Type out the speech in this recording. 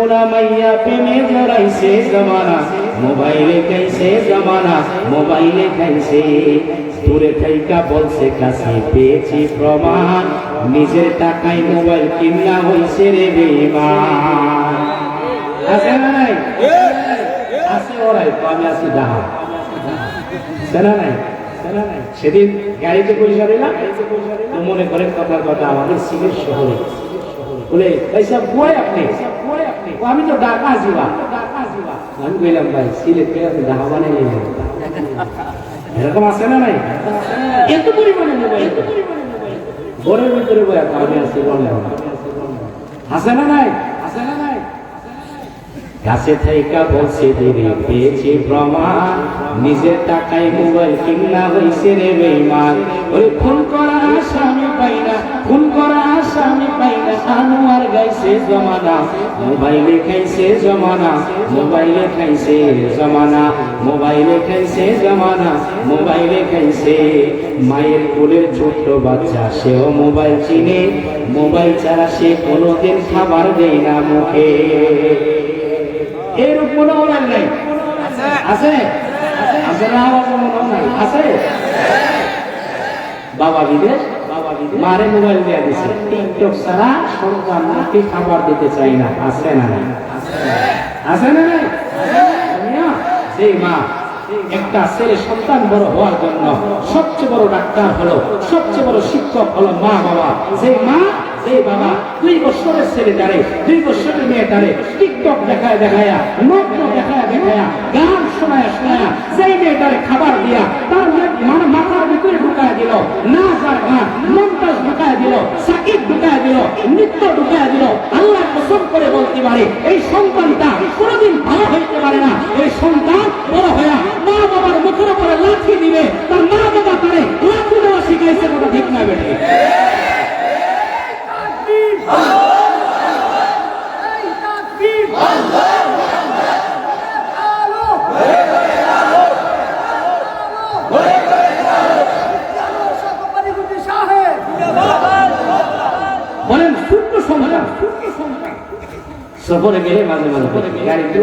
मैया पे में जराइसे जमाना मोबाइले कैसे जमाना मोबाइले कैसे দূরে থাইকা বলছে কাছে পেয়েছি প্রমাণ নিজের টাকায় মোবাইল কিনা হইছে রে বেঈমান আছে না নাই আছে ওরাই আমি আছি দাহা জানা নাই সেদিন গাড়িতে পয়সা দিলাম তো মনে করেন কথার কথা আমাদের সিলেট শহরে বলে ভাই সাহেব কই আপনি আমি তো ঢাকা জিবা আমি বললাম ভাই সিলেটে আপনি ঢাকা বানিয়ে নিলেন এরকম আছে না নাই এত পরিমাণে মোবাইল ঘরের ভিতরে বই আমি আছি বললাম আছে না নাই কাছে থাইকা বলছে দিদি পেয়েছি প্রমাণ নিজের টাকায় মোবাইল কিনা হইছে রে বেঈমান ওই খুন করা আসামি পাই না আনোয়ার গাইছে জমানা মোবাইলে খাইছে জমানা মোবাইলে খাইছে মায়ের কোলের ছোট্ট বাচ্চা সেও মোবাইল চিনে মোবাইল ছাড়া সে কোনোদিন খাবার দেয় না মুখে এর কোনো ওরাল নাই আছে না আছে বাবা বিদেশ মারে মোবাইল দিয়ে দিছে টিকটক ছাড়া সন্তানকে খাবার দিতে চাই না আছে না নাই সেই মা একটা ছেলে সন্তান বড় হওয়ার জন্য সবচেয়ে বড় ডাক্তার হলো সবচেয়ে বড় শিক্ষক হলো মা বাবা যে মা এই বাবা 2 বছরের ছেলেটারে 2 বছরের মেয়েটারে টিকটক দেখায় নগ্ন দেখায় গান শোনায় সেই মেয়েটারে খাবার দিয়া তার মাথার ভিতরে ঢুকায় দিল নাচ আর গান মন্তাজ ঢুকায় দিল সাকিব ঢুকায় দিল নৃত্য ঢুকায় দিল আল্লাহ কসম করে বলতে পারে এই সন্তানটা কোনোদিন ভালো হইতে পারে না এই সন্তান বড় হয়ে মা বাবার মুখের উপরে লাথি দিবে তার মা বাবা তারে লাথি দেওয়া শিখাইছে কথা ঠিক না বেটে বলেন ছোট্ট সন্তান সফরে গেলে মাঝে গাড়িতে